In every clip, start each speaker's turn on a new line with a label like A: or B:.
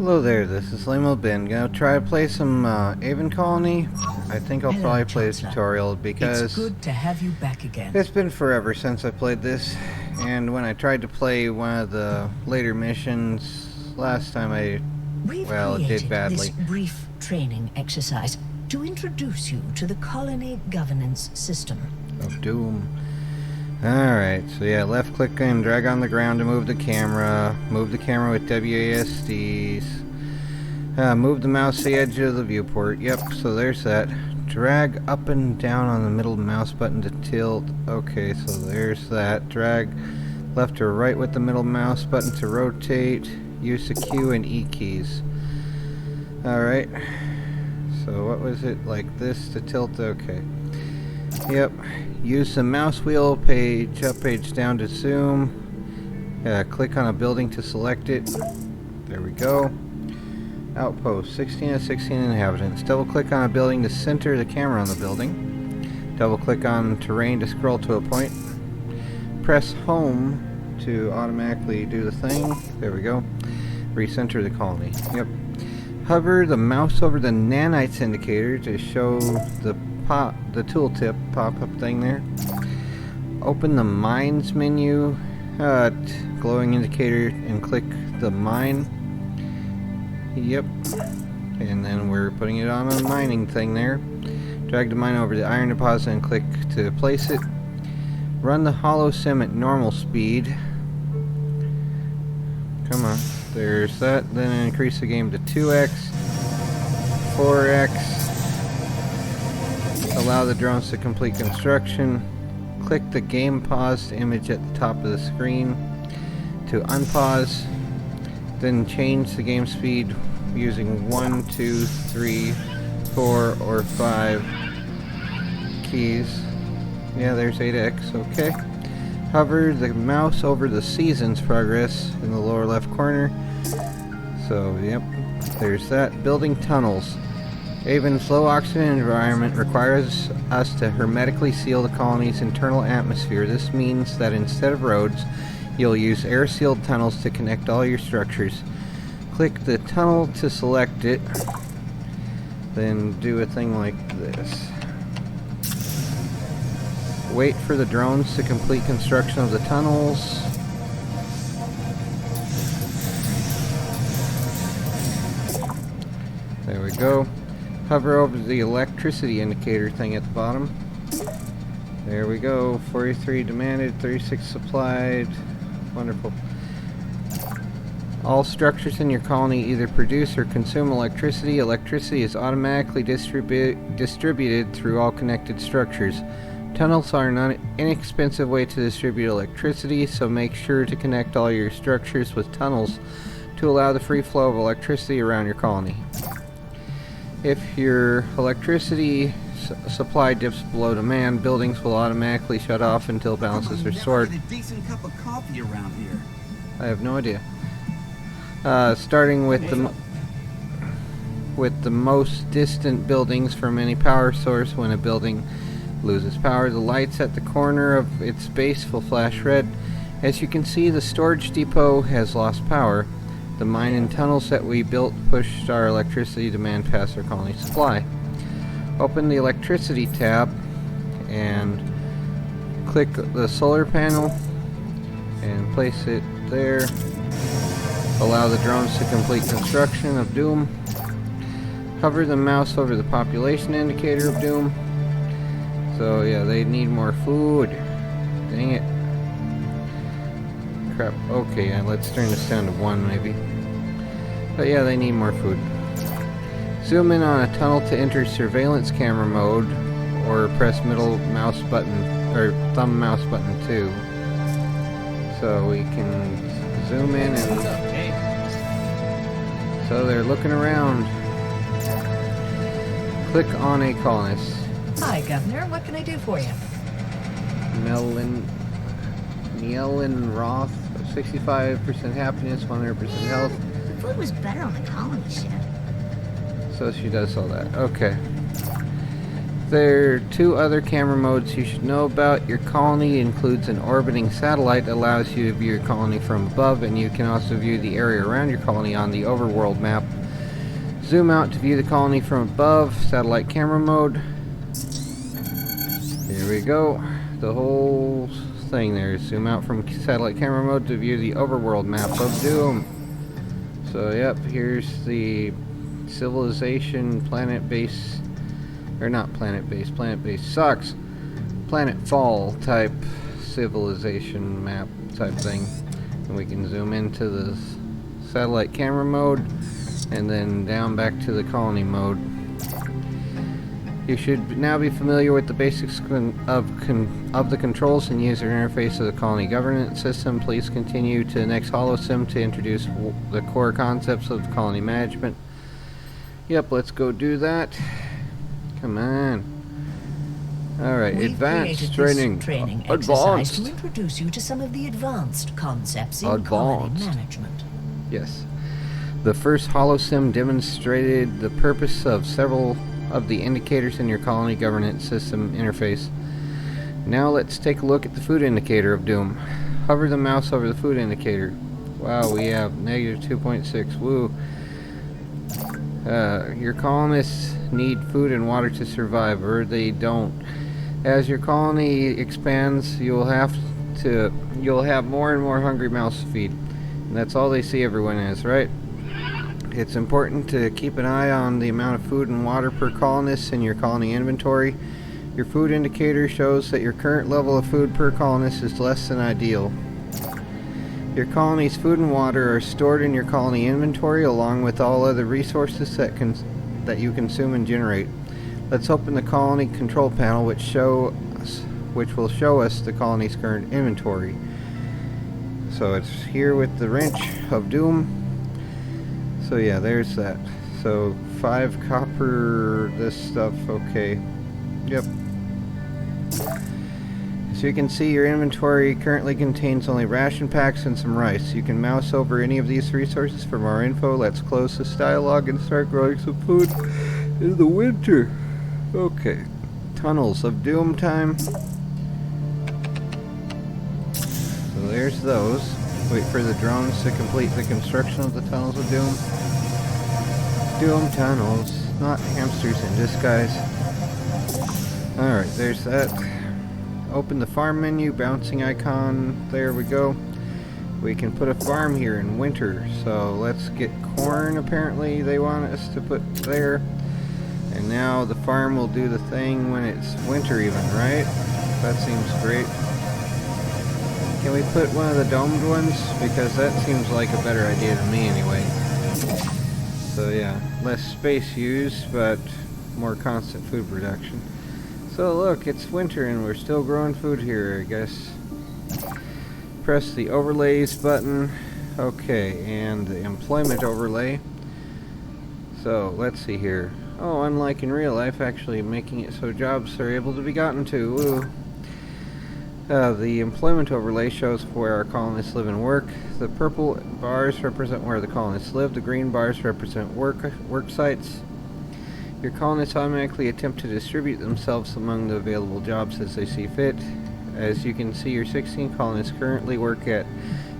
A: Hello there, this is Lamo Ben. Gonna try to play some Aven Colony. I think I'll probably play a tutorial because
B: it's good to have you back again.
A: It's been forever since I played this, and when I tried to play one of the later missions last time it did badly.
B: This brief training exercise to introduce you to the colony governance system
A: of Doom. Alright, so yeah, left click and drag on the ground to move the camera. Move the camera with WASDs. Move the mouse to the edge of the viewport. Yep, so there's that. Drag up and down on the middle mouse button to tilt. Okay, so there's that. Drag left or right with the middle mouse button to rotate. Use the Q and E keys. Alright. So what was it? Like this to tilt? Okay. Yep. Use the mouse wheel, page up, page down to zoom. Click on a building to select it. There we go. Outpost, 16 of 16 inhabitants. Double click on a building to center the camera on the building. Double click on terrain to scroll to a point. Press home to automatically do the thing. There we go. Recenter the colony. Yep. Hover the mouse over the nanites indicator to show the tooltip pop-up thing there. Open the mines menu, glowing indicator, and click the mine. Yep. And then we're putting it on a mining thing there. Drag the mine over the iron deposit and click to place it. Run the hollow sim at normal speed. Come on. There's that. Then increase the game to 2x, 4x. Allow the drones to complete construction. Click the game paused image at the top of the screen to unpause. Then change the game speed using 1, 2, 3, 4, or 5 keys. Yeah, there's 8x. Okay. Hover the mouse over the season's progress in the lower left corner. So, yep, there's that. Building tunnels. Aven's low oxygen environment requires us to hermetically seal the colony's internal atmosphere. This means that instead of roads, you'll use air-sealed tunnels to connect all your structures. Click the tunnel to select it, then do a thing like this. Wait for the drones to complete construction of the tunnels. There we go. Hover over the electricity indicator thing at the bottom. There we go. 43 demanded, 36 supplied. Wonderful. All structures in your colony either produce or consume electricity. Electricity is automatically distributed through all connected structures. Tunnels are an inexpensive way to distribute electricity, so make sure to connect all your structures with tunnels to allow the free flow of electricity around your colony. If your electricity supply dips below demand, buildings will automatically shut off until balance is restored.
C: Get a decent cup of coffee around here.
A: I have no idea. Starting with the most distant buildings from any power source. When a building loses power, the lights at the corner of its base will flash red. As you can see, the storage depot has lost power. The mine and tunnels that we built pushed our electricity demand past our colony supply. Open the electricity tab and click the solar panel and place it there. Allow the drones to complete construction of Doom. Hover the mouse over the population indicator of Doom. So yeah, they need more food. Dang it. Crap. Okay, yeah, let's turn this down to 1 maybe. But yeah, they need more food. Zoom in on a tunnel to enter surveillance camera mode, or press middle mouse button, or thumb mouse button too. So we can zoom in and... So they're looking around. Click on a colonist.
B: Hi, Governor. What can I do for you?
A: Nielin Roth, 65% happiness, 100% health.
D: The food was better on the colony ship.
A: So she does all that. Okay. There are 2 other camera modes you should know about. Your colony includes an orbiting satellite that allows you to view your colony from above, and you can also view the area around your colony on the overworld map. Zoom out to view the colony from above, satellite camera mode. Here we go. The whole thing there. Zoom out from satellite camera mode to view the overworld map of Doom. So yep, here's the civilization planet base. Or not planet base. Planet base sucks. Planetfall type civilization map type thing. And we can zoom into the satellite camera mode and then down back to the colony mode. You should now be familiar with the basics of the controls and user interface of the colony governance system. Please continue to the next holosim to introduce the core concepts of colony management. Yep, let's go do that. Come on. Alright, advanced training
B: exercise to introduce you to some of the advanced concepts in colony management.
A: Yes. The first holosim demonstrated the purpose of several of the indicators in your colony governance system interface. Now let's take a look at the food indicator of Doom. Hover the mouse over the food indicator. Wow, we have -2.6. Woo. Your colonists need food and water to survive, or they don't. As your colony expands, you'll have more and more hungry mouths to feed. And that's all they see everyone as, right? It's important to keep an eye on the amount of food and water per colonist in your colony inventory. Your food indicator shows that your current level of food per colonist is less than ideal. Your colony's food and water are stored in your colony inventory along with all other resources that you consume and generate. Let's open the colony control panel which will show us the colony's current inventory. So it's here with the wrench of Doom. So yeah, there's that. So 5 copper, this stuff, okay. Yep. So you can see your inventory currently contains only ration packs and some rice. You can mouse over any of these resources for more info. Let's close this dialogue and start growing some food in the winter. Okay. Tunnels of Doom time. So there's those. Wait for the drones to complete the construction of the tunnels of Doom. Doom tunnels, not hamsters in disguise. Alright, there's that. Open the farm menu, bouncing icon, there we go. We can put a farm here in winter, so let's get corn apparently they want us to put there. And now the farm will do the thing when it's winter even, right? That seems great. Can we put one of the domed ones? Because that seems like a better idea to me anyway. So yeah, less space used, but more constant food production. So look, it's winter and we're still growing food here, I guess. Press the overlays button. Okay, and the employment overlay. So let's see here. Oh, unlike in real life, actually making it so jobs are able to be gotten to. Woo. The employment overlay shows where our colonists live and work. The purple bars represent where the colonists live. The green bars represent work sites. Your colonists automatically attempt to distribute themselves among the available jobs as they see fit. As you can see, your 16 colonists currently work at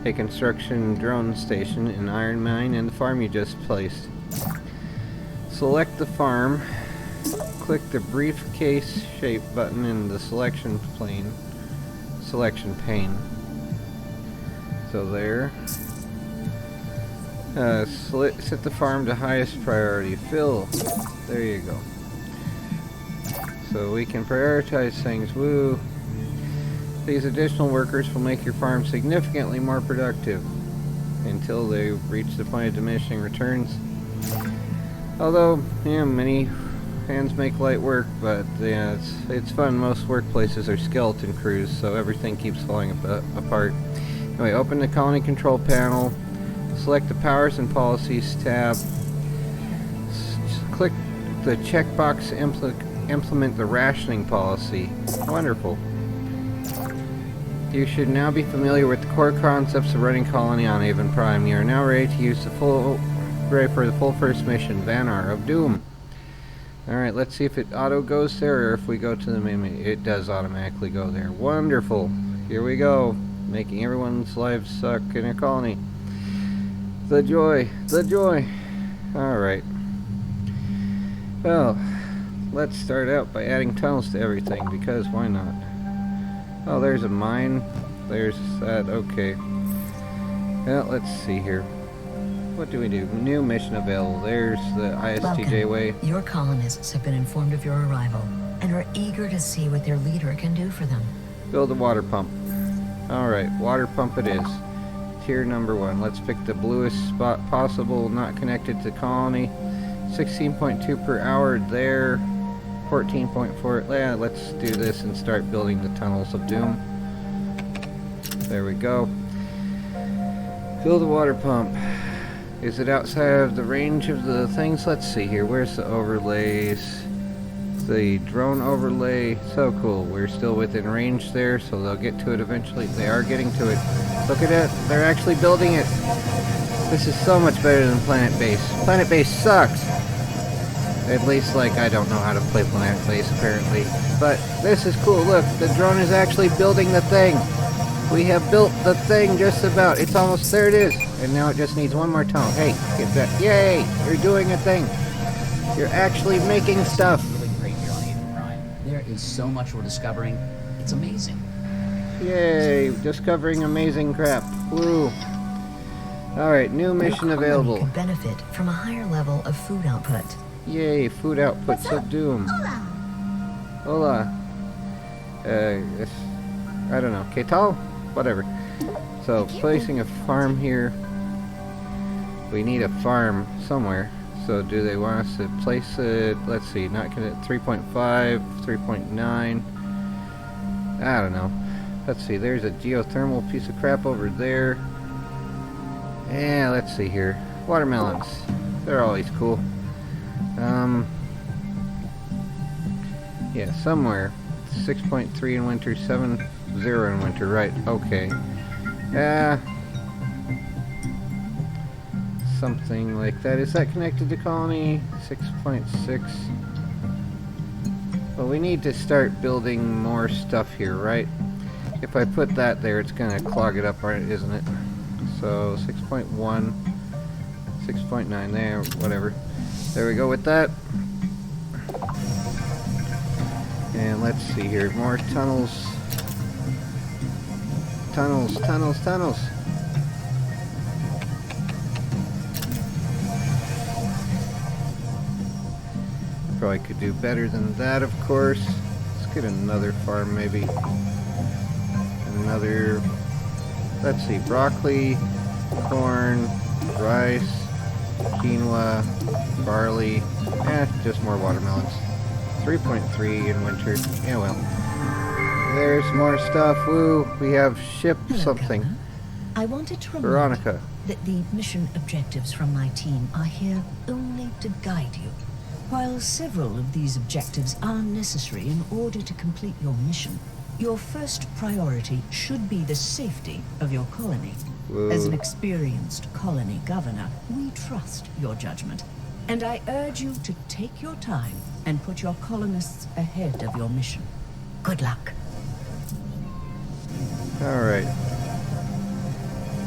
A: a construction drone station, an iron mine, and the farm you just placed. Select the farm. Click the briefcase shape button in the selection pane. So there. Set the farm to highest priority. Fill. There you go. So we can prioritize things. Woo. These additional workers will make your farm significantly more productive until they reach the point of diminishing returns. Although, yeah, many hands make light work, but yeah, it's fun. Most workplaces are skeleton crews, so everything keeps falling apart. Anyway, open the colony control panel, select the powers and policies tab, click the checkbox to implement the rationing policy. Wonderful. You should now be familiar with the core concepts of running colony on Aven Prime. You are now ready for the full first mission, Vanar of Doom. Alright, let's see if it auto goes there or if we go to the main menu. It does automatically go there. Wonderful. Here we go. Making everyone's lives suck in a colony. The joy. The joy. Alright. Well, let's start out by adding tunnels to everything, because why not? Oh, there's a mine. There's that. Okay. Well, let's see here. What do we do? New mission available. There's the ISTJ way.
B: Your colonists have been informed of your arrival and are eager to see what their leader can do for them.
A: Build a water pump. Alright, water pump it is. Tier number 1. Let's pick the bluest spot possible, not connected to colony. 16.2 per hour there. 14.4. Yeah, let's do this and start building the tunnels of doom. There we go. Build a water pump. Is it outside of the range of the things? Let's see here. Where's the overlays? The drone overlay. So cool. We're still within range there, so they'll get to it eventually. They are getting to it. Look at it. They're actually building it. This is so much better than PlanetBase. PlanetBase sucks. At least, like, I don't know how to play PlanetBase, apparently. But this is cool. Look, the drone is actually building the thing. We have built the thing just about. It's almost, there it is. And now it just needs one more tunnel. Hey, get that. Yay! You're doing a thing. You're actually making stuff.
C: Really great here on Aven Prime. There is so much we're discovering. It's amazing.
A: Yay! Discovering amazing crap. Woo! Alright, new mission
B: Your colony
A: available.
B: could benefit from a higher level of food output.
A: Yay, food outputs of doom. Hola. I don't know. ¿Qué tal? Whatever. So, placing a farm here. We need a farm somewhere. So, do they want us to place it? Let's see. Not gonna. 3.5, 3.9. I don't know. Let's see. There's a geothermal piece of crap over there. Yeah, let's see here. Watermelons. They're always cool. Yeah, somewhere. 6.3 in winter, 7.0 in winter, right, okay. Something like that. Is that connected to colony? 6.6. Well, we need to start building more stuff here, right? If I put that there, it's gonna clog it up, right, isn't it? So, 6.1, 6.9 there, whatever. There we go with that. And let's see here, more tunnels. Tunnels, tunnels, tunnels. Probably could do better than that, of course. Let's get another farm, maybe. Another, let's see, broccoli, corn, rice, quinoa, barley, just more watermelons. 3.3 in winter. Yeah, well. There's more stuff. Woo. We have ship
B: Hello,
A: something.
B: Governor. I wanted to remind
A: Veronica.
B: you that the mission objectives from my team are here only to guide you. While several of these objectives are necessary in order to complete your mission, your first priority should be the safety of your colony.
A: Whoa.
B: As an experienced colony governor, we trust your judgment, and I urge you to take your time and put your colonists ahead of your mission. Good luck.
A: Alright.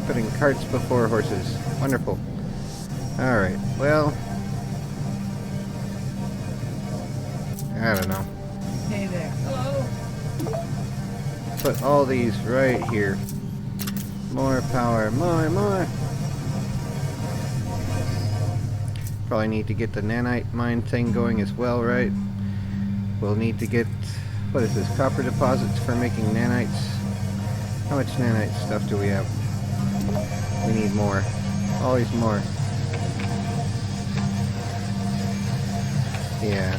A: Putting carts before horses. Wonderful. Alright, well. I don't know.
C: Hey there. Hello.
A: Put all these right here. More power. More. Probably need to get the nanite mine thing going as well, right? We'll need to get, what is this, copper deposits for making nanites. How much nanite stuff do we have? We need more. Always more. Yeah.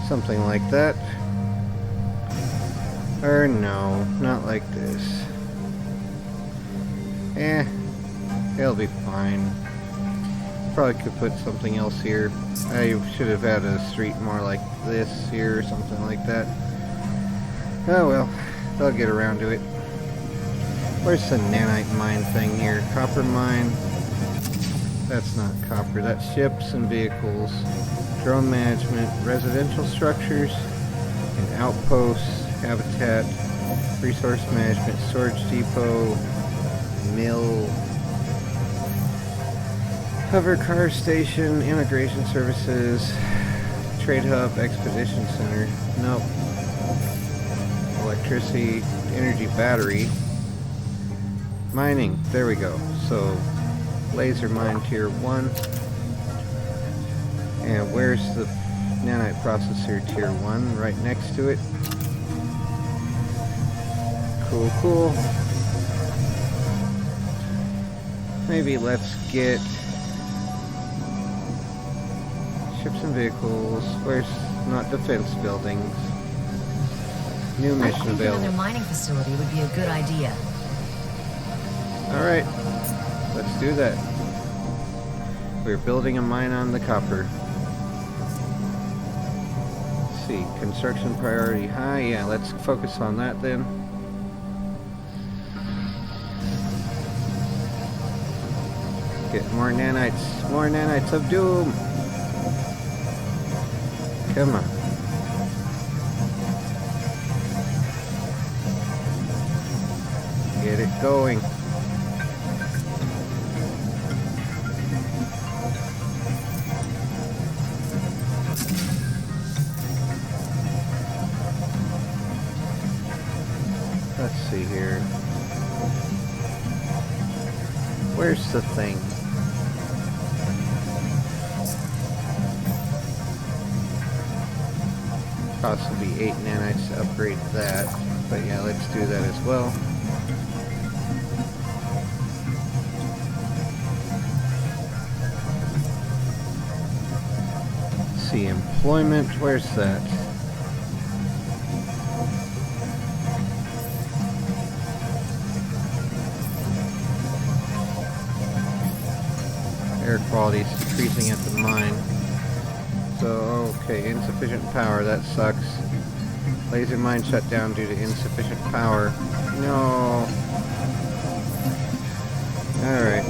A: Something like that. Or no, not like this. It'll be fine. Probably could put something else here. I should have had a street more like this here or something like that. Oh well, They'll get around to it. Where's the nanite mine thing here? Copper mine. That's not copper. That's ships and vehicles. Drone management. Residential structures. And outposts. Habitat. Resource management. Storage depot. Mill. Hover car station. Immigration services. Trade hub. Expedition center. Nope. Electricity. Energy battery. Mining. There we go. So, laser mine tier 1. And where's the nanite processor tier 1? Right next to it. Cool, cool. Maybe let's get ships and vehicles. Where's not defense buildings? New mission
D: I think
A: available.
D: another mining facility would be a good idea.
A: Alright, let's do that. We're building a mine on the copper. Let's see, construction priority high. Yeah, let's focus on that then. Get more nanites of doom. Come on. Get it going. Let's see here. Where's the thing? Possibly 8 nanites to upgrade that. But yeah, let's do that as well. Let's see, employment, where's that? Air quality is decreasing at the mine. So, okay, insufficient power, that sucks. Laser mine shut down due to insufficient power. No. Alright.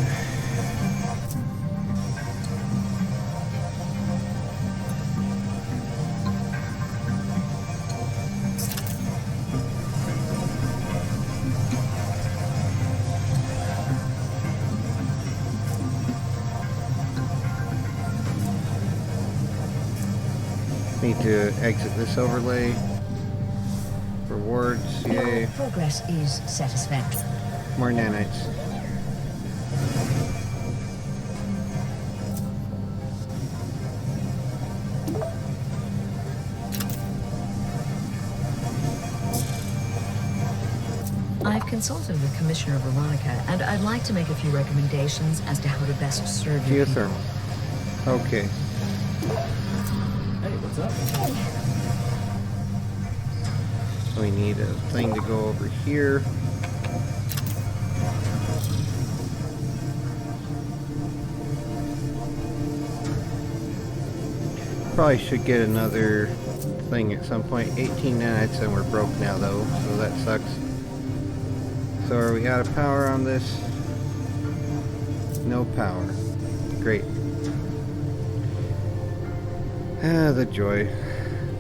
A: Need to exit this overlay. Rewards, yay.
B: Your progress is satisfactory.
A: More nanites.
D: I've consulted with Commissioner Veronica, and I'd like to make a few recommendations as to how to best serve your people.
A: Geothermal. Okay.
C: Hey, what's up?
A: We need a thing to go over here. Probably should get another thing at some point. 18 nanites and we're broke now though, so that sucks. So are we out of power on this? No power. Great. Ah, the joy.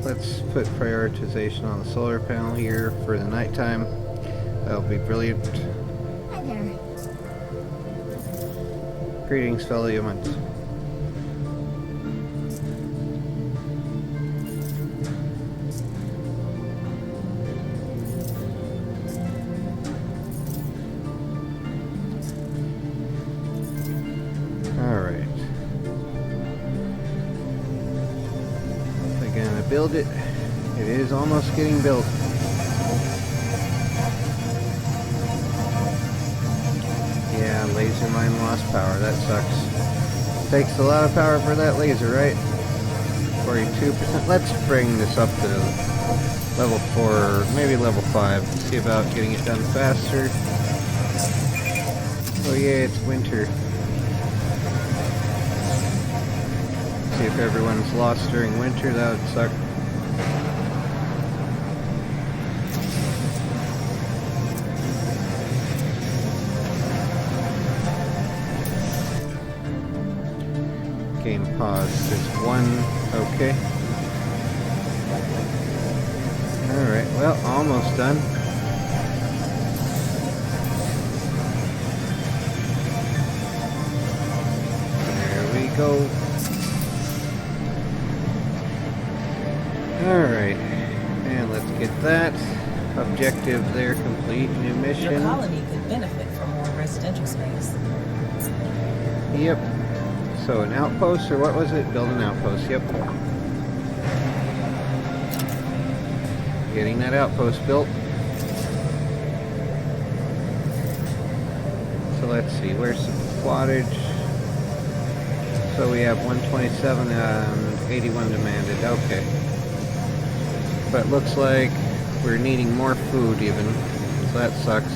A: Let's put prioritization on the solar panel here for the nighttime. That'll be brilliant.
D: Hi there.
A: Greetings, fellow humans. Alright. They're gonna build it. It is almost getting built. Yeah, laser mine lost power. That sucks. Takes a lot of power for that laser, right? 42%. Let's bring this up to level 4, maybe level 5. See about getting it done faster. Oh yeah, it's winter. See if everyone's lost during winter. That would suck. Game paused. There's one. Okay. Alright, well, almost done. There we go. Alright, and let's get that. Objective there complete. New mission.
E: Your colony could benefit from more residential space.
A: Yep. So an outpost, or what was it? Build an outpost, yep. Getting that outpost built. So let's see, where's the wattage? So we have 127 and 81 demanded, okay. But looks like we're needing more food even, so that sucks.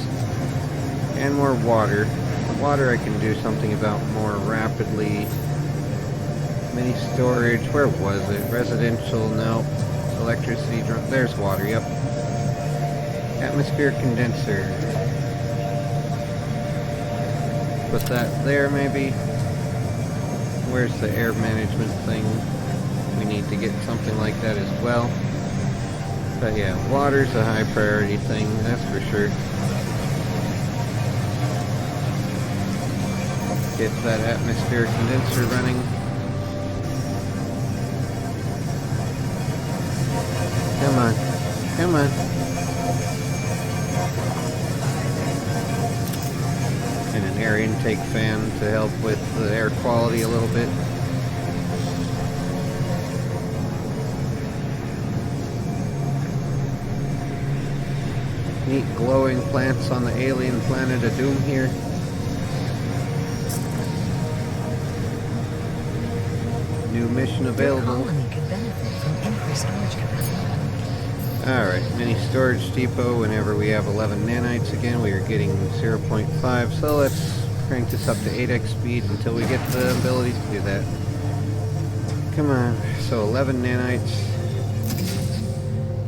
A: And more water. The water I can do something about more rapidly. Mini storage, where was it? Residential, no. Electricity, there's water, yep. Atmosphere condenser. Put that there maybe. Where's the air management thing? We need to get something like that as well. But yeah, water's a high priority thing, that's for sure. Get that atmosphere condenser running. Come on. Come on. And an air intake fan to help with the air quality a little bit. Neat glowing plants on the alien planet of Doom here. New mission available.
D: Your colony could benefit from increased storage capacity.
A: Alright, mini storage depot. Whenever we have 11 nanites again, we are getting 0.5. So let's crank this up to 8x speed until we get the ability to do that. Come on. So 11 nanites.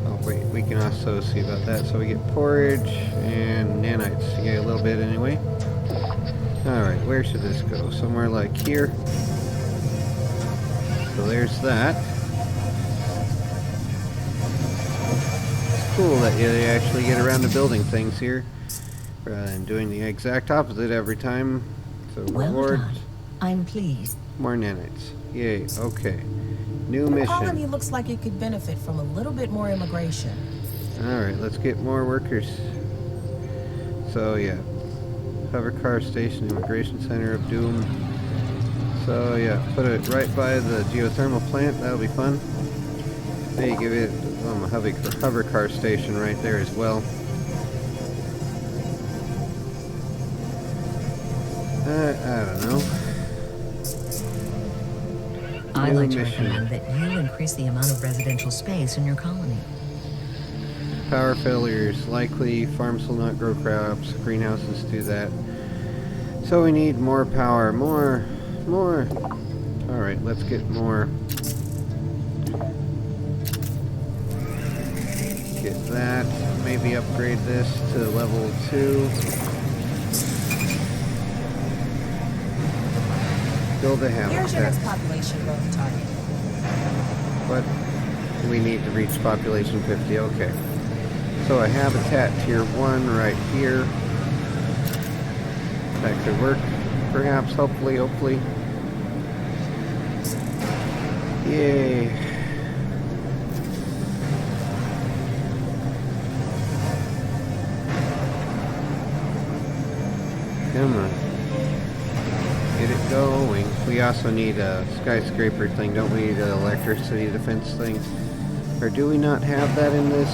A: Oh wait, we can also see about that. So we get porridge and nanites. Yeah, a little bit anyway. Alright, where should this go? Somewhere like here. So there's that. It's cool that you actually get around to building things here, rather than doing the exact opposite every time. So
B: Well
A: reward,
B: done. I'm pleased.
A: more nanites. Yay, okay. New
E: The colony
A: mission.
E: looks like it could benefit from a little bit more immigration.
A: Alright, let's get more workers. So yeah. Hover car station, immigration center of Doom. So yeah, put it right by the geothermal plant, that'll be fun. Maybe give it a hover car station right there as well. I don't know.
D: I'd
A: New
D: like to
A: mission.
D: recommend that you increase the amount of residential space in your colony.
A: Power failures likely, farms will not grow crops, greenhouses do that. So we need more power, more. Alright, let's get more. Get that. Maybe upgrade this to level 2. Build a
E: Here's your
A: habitat.
E: next population growth target.
A: What? We need to reach population 50, okay. So a habitat tier 1 right here. That could work. Perhaps, hopefully. Yay. Come on. Get it going. We also need a skyscraper thing, don't we? The electricity defense thing. Or do we not have that in this?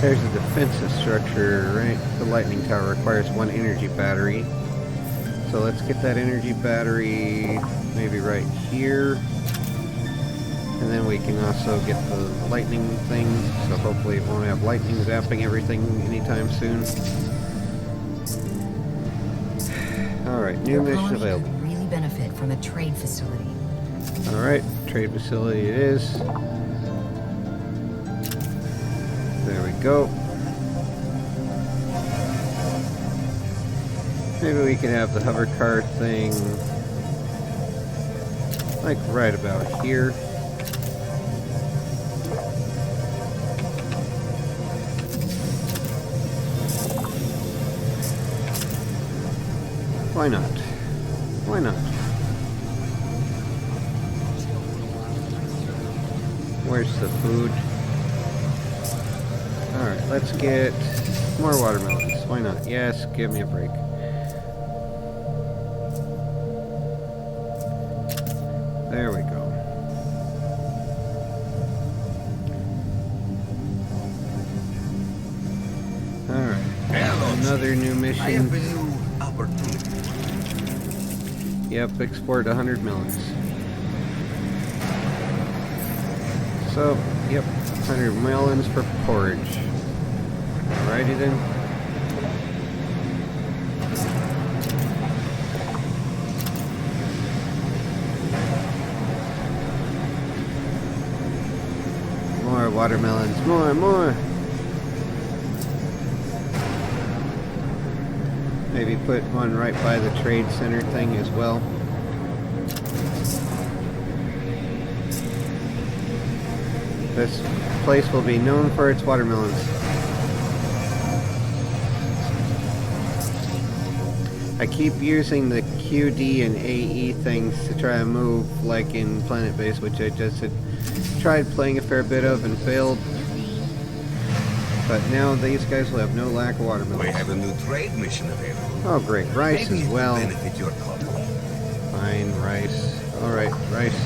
A: There's a defensive structure, right? The lightning tower requires 1 energy battery. So let's get that energy battery maybe right here. And then we can also get the lightning thing. So hopefully it won't have lightning zapping everything anytime soon. Alright, new
D: Your
A: mission
D: colony
A: available.
D: could really benefit from a trade facility.
A: Alright, trade facility it is. There we go. Maybe we can have the hover car thing Like right about here. Why not? Why not? Where's the food? Alright, let's get more watermelons. Why not? Yes, give me a break. There we go. Alright. Another new mission.
F: I have a new opportunity.
A: Yep, export 100 melons. So, yep, 100 melons for porridge. Alrighty then. More watermelons, more. Maybe put one right by the trade center thing as well. This place will be known for its watermelons. I keep using the QD and AE things to try and move, like in PlanetBase, which I just had tried playing a fair bit of and failed. But now these guys will have no lack of watermelons.
F: We have a new trade mission available.
A: Oh great, rice
F: Maybe
A: as
F: it will
A: well.
F: benefit your company.
A: Fine, rice. Alright, rice.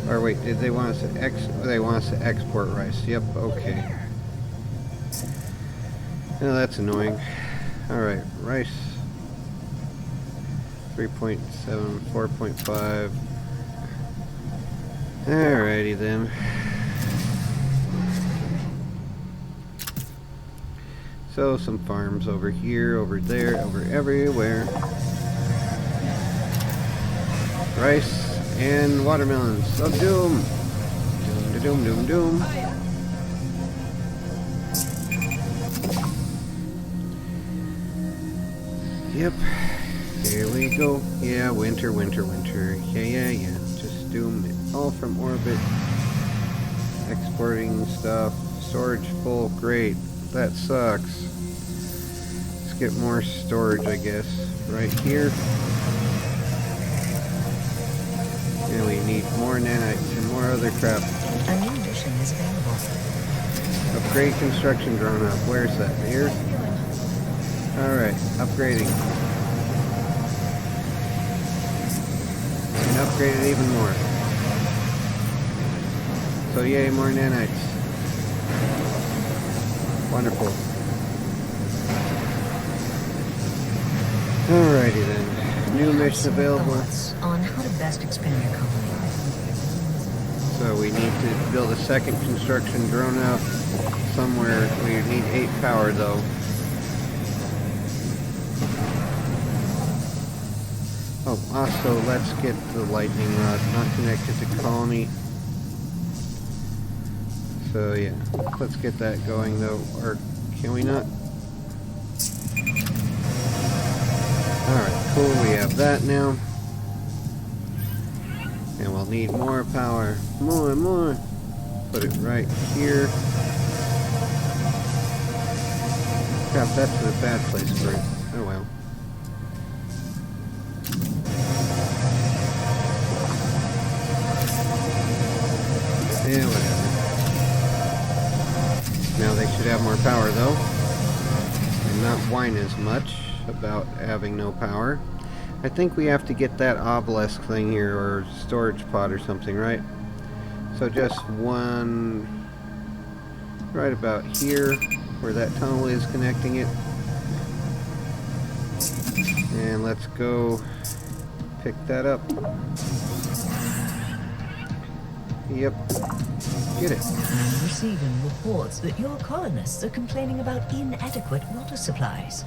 A: Or wait, did they want us to they want us to export rice? Yep, okay. Oh, that's annoying. Alright, rice. 3.7, 4.5. Alrighty then. So, some farms over here, over there, over everywhere. Rice and watermelons of doom. Doom, doom, doom. Yep. Here we go. Yeah, winter. Yeah. Just doom it all from orbit. Exporting stuff. Storage full. Great. That sucks. Let's get more storage, I guess. Right here. And we need more nanites and more other crap.
D: A new mission is available.
A: Upgrade construction drone up. Where's that? Here? Alright, upgrading. And upgrade it even more. So yay, more nanites. Wonderful. Alrighty then. New mission available.
D: Thoughts on how to best expand your colony.
A: So we need to build a second construction drone up somewhere. We need 8 power though. Oh, also let's get the lightning rod not connected to colony. So yeah, let's get that going though, or can we not? Alright, cool, we have that now. And we'll need more power. More. Put it right here. Crap, that's a bad place for it. Oh well. Yeah, whatever. Now they should have more power though, and not whine as much about having no power. I think we have to get that obelisk thing here, or storage pod or something, right? So just one right about here, where that tunnel is connecting it. And let's go pick that up. Yep. Get it.
B: I'm receiving reports that your colonists are complaining about inadequate water supplies.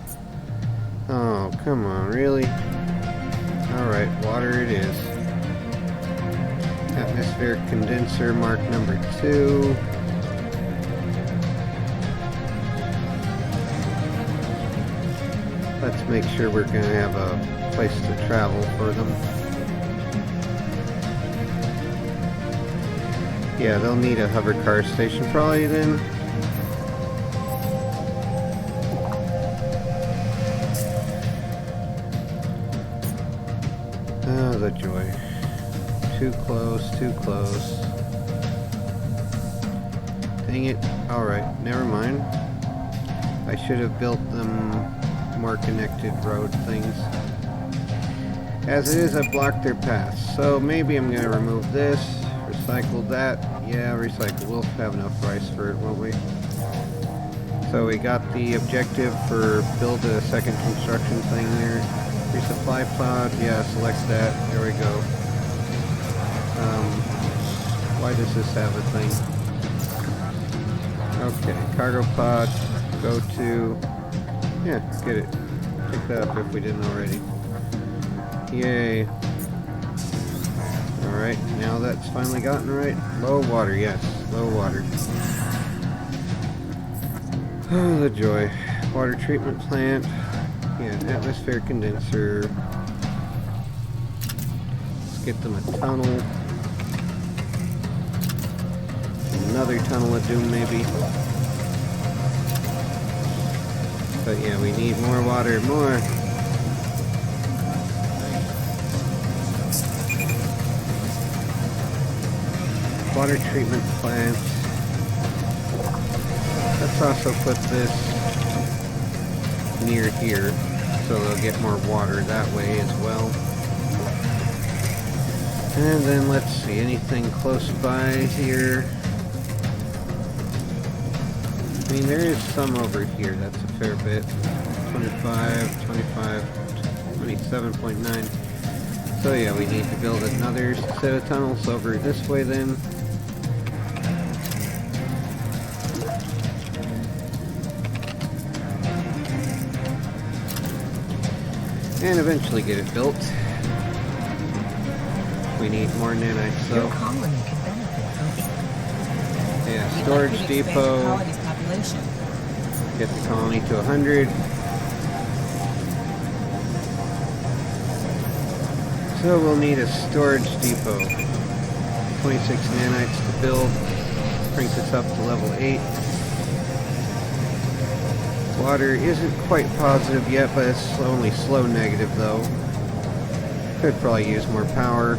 A: Oh, come on, really? Alright, water it is. Atmospheric condenser, mark number 2. Let's make sure we're going to have a place to travel for them. Yeah, they'll need a hover car station probably then. Oh, the joy. Too close, too close. Dang it. Alright, never mind. I should have built them more connected road things. As it is, I blocked their paths. So maybe I'm going to remove this, recycle that. Yeah, recycle. We'll have enough price for it, won't we? So we got the objective for build a second construction thing there. Resupply pod. Yeah, select that. There we go. Why does this have a thing? Okay, cargo pod. Go to... Yeah, get it. Pick that up if we didn't already. Yay. Alright, now that's finally gotten right. Low water, yes. Low water. Oh, the joy. Water treatment plant. Yeah, atmosphere condenser. Let's get them a tunnel. Another tunnel of doom, maybe. But yeah, we need more water, more. Water treatment plant. Let's also put this near here, so they'll get more water that way as well. And then let's see, anything close by here? I mean, there is some over here, that's a fair bit. 25, 25, 27.9. So yeah, we need to build another set of tunnels over this way then. And eventually get it built. We need more nanites though.
D: Your colony could benefit from it.
A: Yeah, storage depot. Get the colony to 100. So we'll need a storage depot. 26 nanites to build. Crank this up to level 8. Water isn't quite positive yet, but it's only slow negative though. Could probably use more power.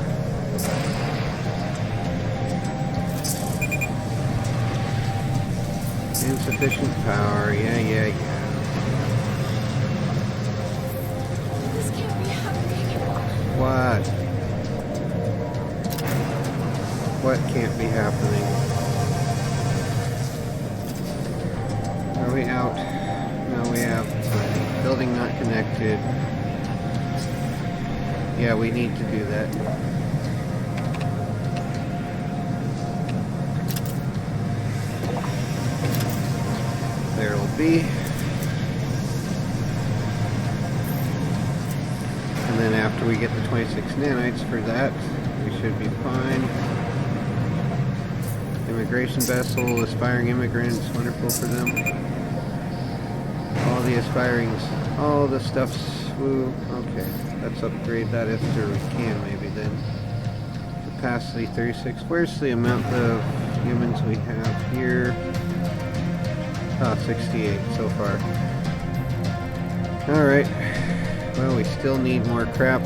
A: Insufficient power, yeah.
G: This can't be happening.
A: What? What can't be happening? Are we out? No, we have building not connected. Yeah, we need to do that. There it'll be. And then after we get the 26 nanites for that, we should be fine. Immigration vessel, aspiring immigrants, wonderful for them. All the aspirings, all the stuff's woo. Okay, let's upgrade that if we can maybe then. Capacity 36. Where's the amount of humans we have here? Oh, 68 so far. Alright. Well, we still need more crap.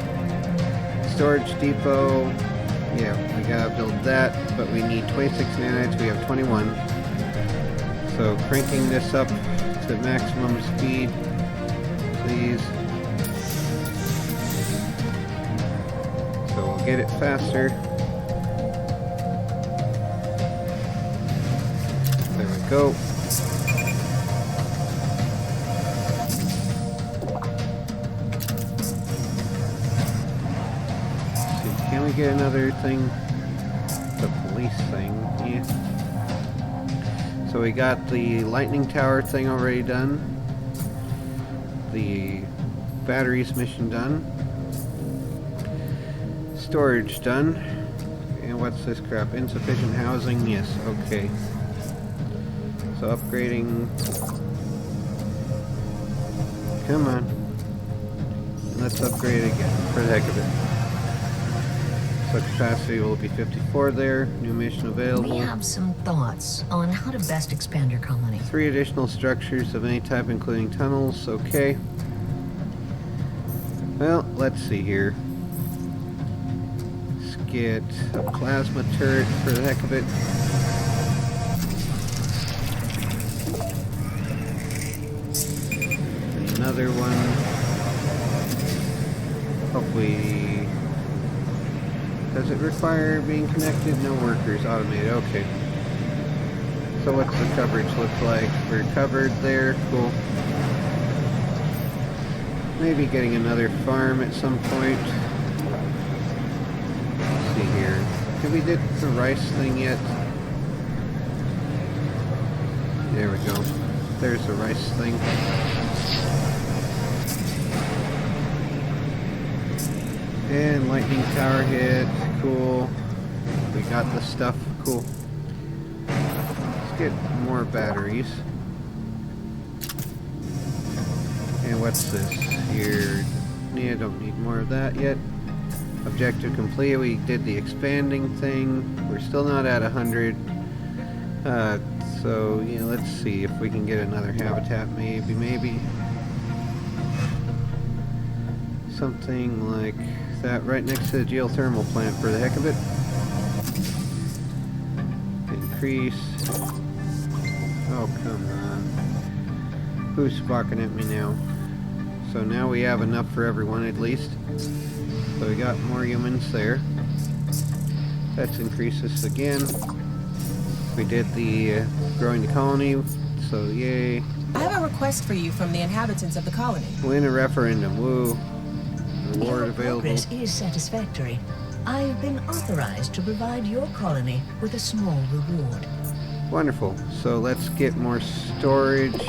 A: Storage depot. Yeah, we gotta build that, but we need 26 nanites. We have 21. So cranking this up to maximum speed, please. So we'll get it faster. There we go. Can we get another thing? The police thing, yeah. So we got the lightning tower thing already done. The batteries mission done. Storage done. And what's this crap? Insufficient housing? Yes, okay. So upgrading. Come on. Let's upgrade again for the heck of it. So capacity will be 54 there. New mission available.
B: We have some thoughts on how to best expand your colony.
A: 3 additional structures of any type, including tunnels. Okay. Well, let's see here. Let's get a plasma turret for the heck of it. Another one. Hopefully. Does it require being connected? No workers. Automated. Okay. So what's the coverage look like? We're covered there. Cool. Maybe getting another farm at some point. Let's see here. Have we did the rice thing yet? There we go. There's the rice thing. And lightning tower hit. Cool. We got the stuff. Cool. Let's get more batteries. And what's this here? Yeah, don't need more of that yet. Objective complete. We did the expanding thing. We're still not at 100. So, yeah, let's see if we can get another habitat. Maybe. Something like that right next to the geothermal plant for the heck of it. Increase. Oh, come on. Who's squawking at me now? So now we have enough for everyone at least. So we got more humans there. Let's increase this again. We did the growing the colony, so yay.
E: I have a request for you from the inhabitants of the colony.
A: Win a referendum, woo. Reward
B: Your
A: available.
B: progress is satisfactory. I have been authorized to provide your colony with a small reward.
A: Wonderful. So let's get more storage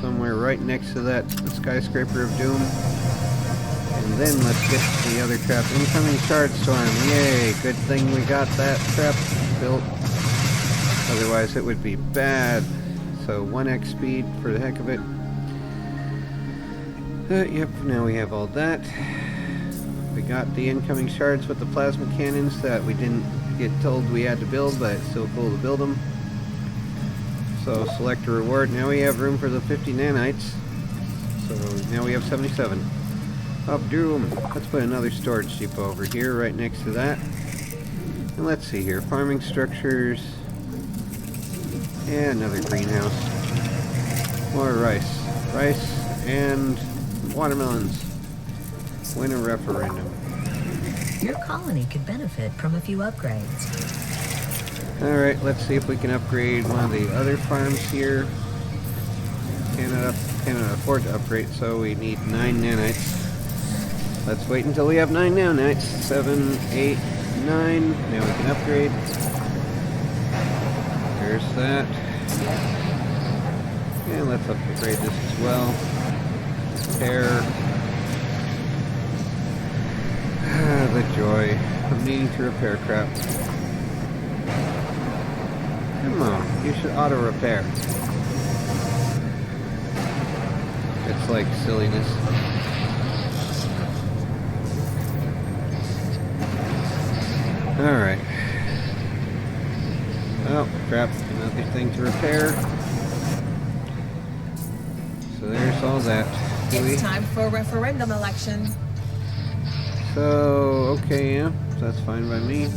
A: somewhere right next to that skyscraper of doom. And then let's get the other trap. Incoming shard storm. Yay! Good thing we got that trap built. Otherwise it would be bad. So 1x speed for the heck of it. Yep, now we have all that. We got the incoming shards with the plasma cannons that we didn't get told we had to build, but it's still cool to build them. So select a reward. Now we have room for the 50 nanites. So now we have 77. Up Doom. Let's put another storage depot over here right next to that. And let's see here. Farming structures. And another greenhouse. More rice. Rice and watermelons. Win a referendum.
B: Your colony could benefit from a few upgrades.
A: Alright, let's see if we can upgrade one of the other farms here. Cannot afford to upgrade, so we need 9 nanites. Let's wait until we have 9 nanites. 7, 8, 9. Now we can upgrade. There's that. And let's upgrade this as well. Repair. The joy of needing to repair crap. Come on, you should auto repair. It's like silliness. Alright. Oh, crap. Another thing to repair. So there's all that.
E: It's time for a referendum election.
A: So, okay, yeah. That's fine by me.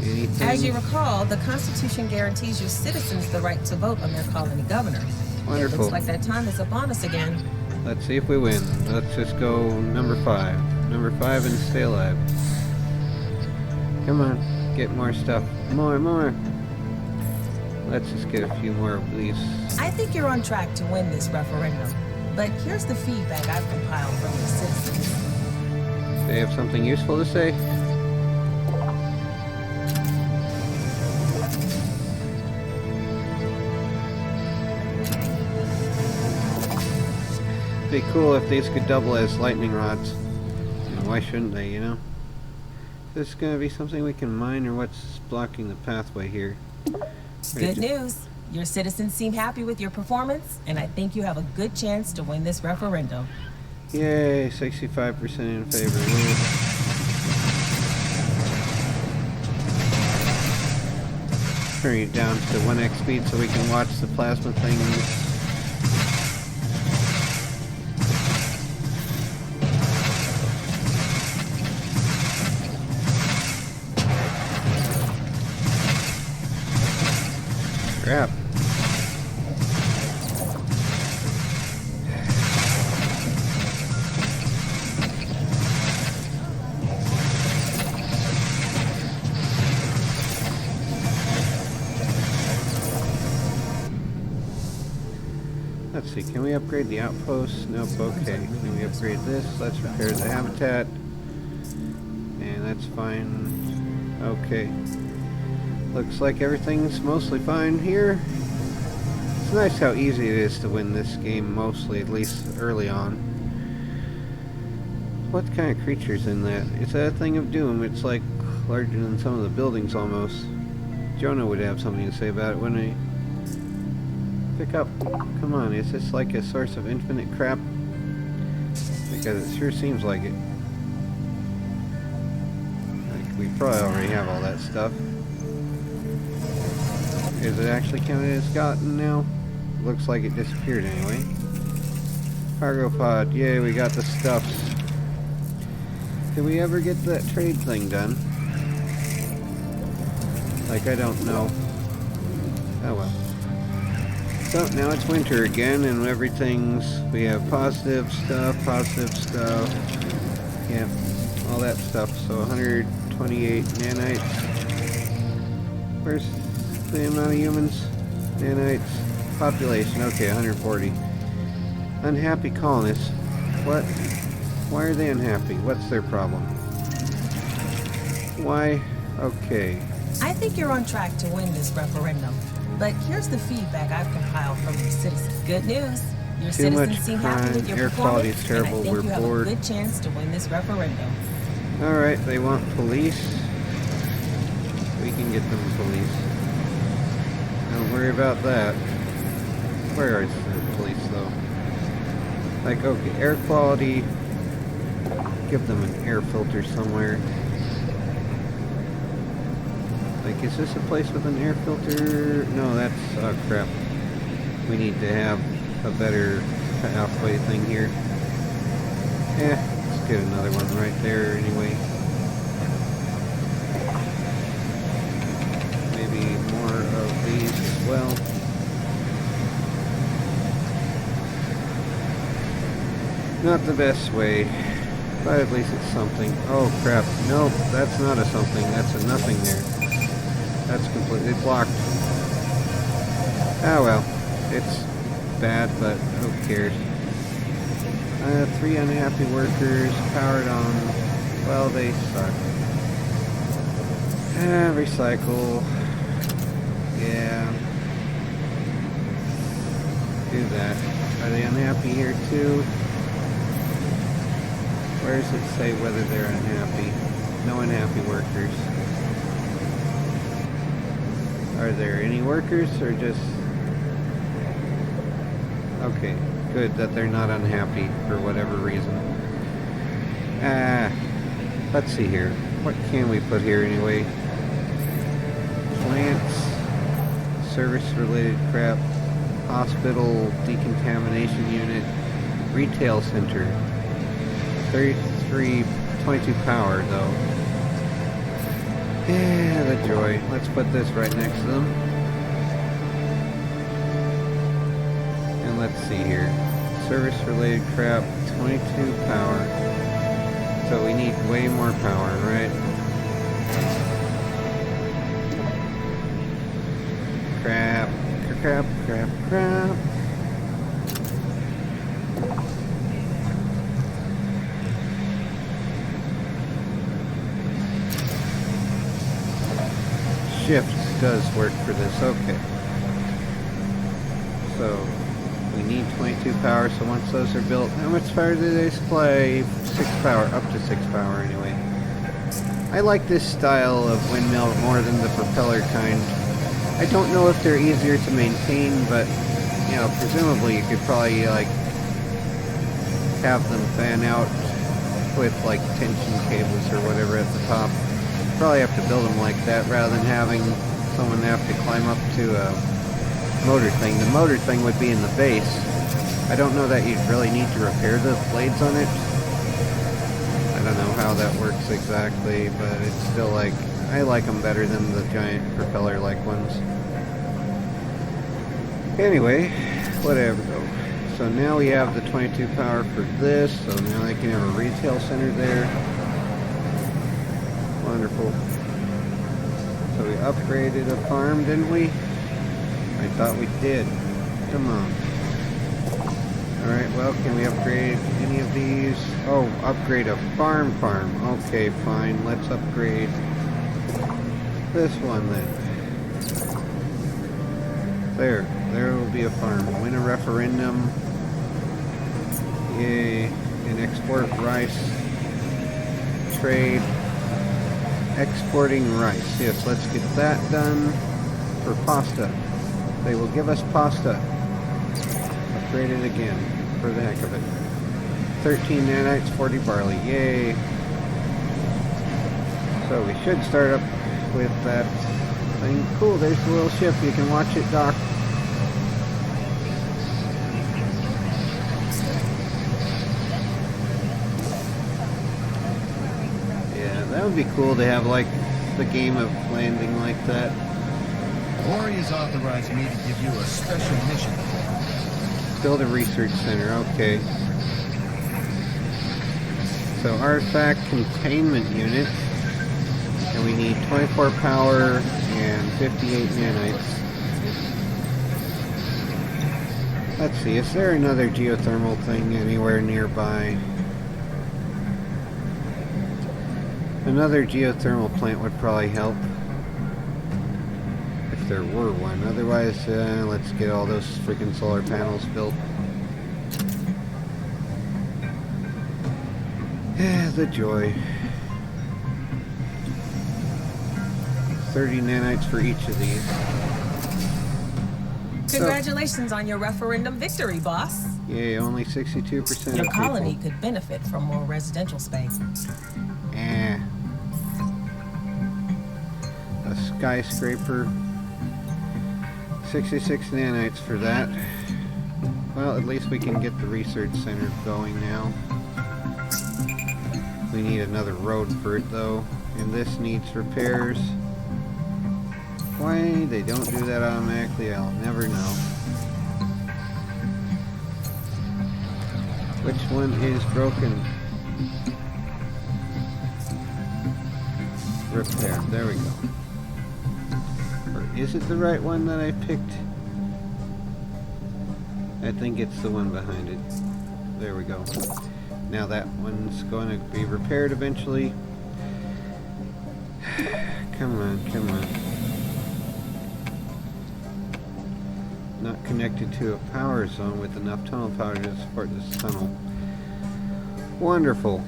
A: Anything?
E: As you recall, the Constitution guarantees your citizens the right to vote on their colony governor.
A: Wonderful.
E: It looks like that time is upon us again.
A: Let's see if we win. Let's just go number 5. Number 5 and stay alive. Come on, get more stuff. More. Let's just get a few more of these.
E: I think you're on track to win this referendum. But here's the feedback I've compiled from your citizens.
A: They have something useful to say? It'd be cool if these could double as lightning rods. Why shouldn't they, you know? Is this gonna be something we can mine, or what's blocking the pathway here?
E: Good news. Your citizens seem happy with your performance, and I think you have a good chance to win this referendum.
A: Yay, 65% in favor. Woo. turning it down to 1x speed so we can watch the plasma thing. Crap. Let's see, can we upgrade the outpost? Nope, okay. Can we upgrade this? Let's repair the habitat. And that's fine. Okay. Looks like everything's mostly fine here. It's nice how easy it is to win this game, mostly, at least early on. What kind of creature's in that? It's a thing of doom. It's like larger than some of the buildings almost. Jonah would have something to say about it, wouldn't he? Pick up. Come on, is this like a source of infinite crap? Because it sure seems like it. Like, we probably already have all that stuff. Is it actually counted as gotten now? Looks like it disappeared anyway. Cargo pod. Yay, we got the stuffs. Did we ever get that trade thing done? Like, I don't know. Oh well. So, now it's winter again, and everything's... We have positive stuff, yeah, all that stuff. So, 128 nanites. Where's the amount of humans? Nanites. Population, okay, 140. Unhappy colonists. What? Why are they unhappy? What's their problem? Why? Okay.
E: I think you're on track to win this referendum. But here's the feedback I've compiled from your citizens. Good news. Your
A: Too much
E: citizens seem happy with your
A: crime, air quality is
E: performance,
A: terrible,
E: and I think
A: we're
E: you have
A: bored.
E: a good chance to win this referendum.
A: Alright, they want police. We can get them police. Don't worry about that. Where is the police, though? Like, okay, air quality. Give them an air filter somewhere. Like, is this a place with an air filter? No, that's... oh, crap. We need to have a better pathway thing here. Let's get another one right there anyway. Maybe more of these as well. Not the best way, but at least it's something. Oh crap, nope, that's not a something, that's a nothing there. That's completely blocked. Oh well, it's bad, but who cares? 3 unhappy workers, powered on, well, they suck. Recycle. Yeah. Do that. Are they unhappy here too? Where does it say whether they're unhappy? No unhappy workers. Are there any workers or just... okay, good that they're not unhappy for whatever reason. Let's see here. What can we put here anyway? Plants, service-related crap, hospital decontamination unit, retail center. 33, 22 power though. Yeah, the joy. Let's put this right next to them. And let's see here. Service-related crap, 22 power. So we need way more power, right? Crap, crap, crap, crap. Shift does work for this, okay. So, we need 22 power, so once those are built, how much power do they supply? 6 power, up to 6 power anyway. I like this style of windmill more than the propeller kind. I don't know if they're easier to maintain, but, you know, presumably you could probably, like, have them fan out with, like, tension cables or whatever at the top. Probably have to build them like that rather than having someone have to climb up to a motor thing. The motor thing would be in the base. I don't know that you'd really need to repair the blades on it. I don't know how that works exactly, but it's still like, I like them better than the giant propeller-like ones. Anyway, whatever though. So now we have the 22 power for this, so now I can have a retail center there. Wonderful. So we upgraded a farm, didn't we? I thought we did. Come on. Alright, well, can we upgrade any of these? Oh, upgrade a farm. Okay, fine. Let's upgrade this one then. There will be a farm. Win a referendum. Yay. And export rice. Trade. Exporting rice. Yes, let's get that done for pasta. They will give us pasta. Upgrade it again for the heck of it. 13 nanites, 40 barley. Yay. So we should start up with that thing. Cool, there's the little ship. You can watch it dock. Yeah, that would be cool to have like the game of landing like that.
H: Ori has authorized me to give you a special mission.
A: Build a research center, okay. So artifact containment unit. And we need 24 power and 58 nanites. Let's see, is there another geothermal thing anywhere nearby? Another geothermal plant would probably help. If there were one. Otherwise, let's get all those freaking solar panels built. The joy. 30 nanites for each of these.
E: Congratulations on your referendum victory, boss.
A: Yay, only 62% of
E: Your
A: people.
E: colony could benefit from more residential space.
A: A skyscraper. 66 nanites for that. Well, at least we can get the research center going now. We need another road for it though, and this needs repairs. Why they don't do that automatically, I'll never know. Which one is broken? Repair, there we go. Or is it the right one that I picked? I think it's the one behind it. There we go. Now that one's going to be repaired eventually. Come on, come on. Not connected to a power zone with enough tunnel power to support this tunnel. Wonderful.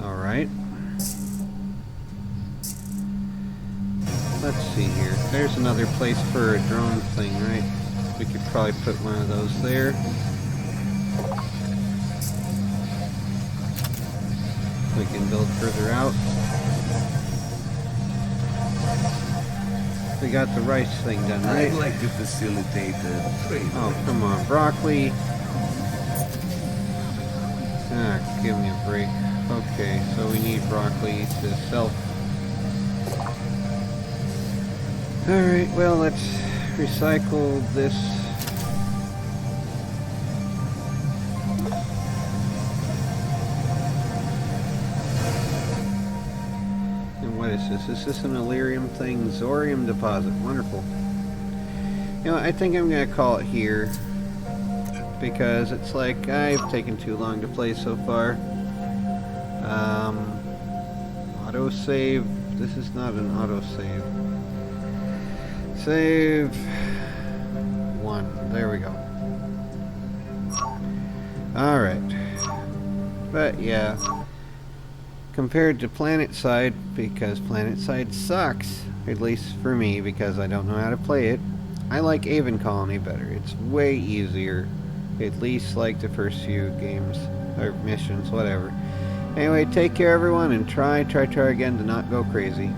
A: Alright. Let's see here. There's another place for a drone thing, right? We could probably put one of those there. We can build further out. We got the rice thing done, right?
F: I'd like to facilitate a trade.
A: Oh, come on. Broccoli. Ah, give me a break. Okay, so we need broccoli to sell. Alright, well, let's recycle this. And what is this? Is this an Illyrium thing? Zorium deposit. Wonderful. You know, I think I'm going to call it here. Because it's like, I've taken too long to play so far. Autosave. This is not an autosave. Save 1. There we go. Alright. But yeah. Compared to PlanetSide, because PlanetSide sucks, at least for me, because I don't know how to play it, I like Aven Colony better. It's way easier. At least like the first few games, or missions, whatever. Anyway, take care everyone, and try again to not go crazy.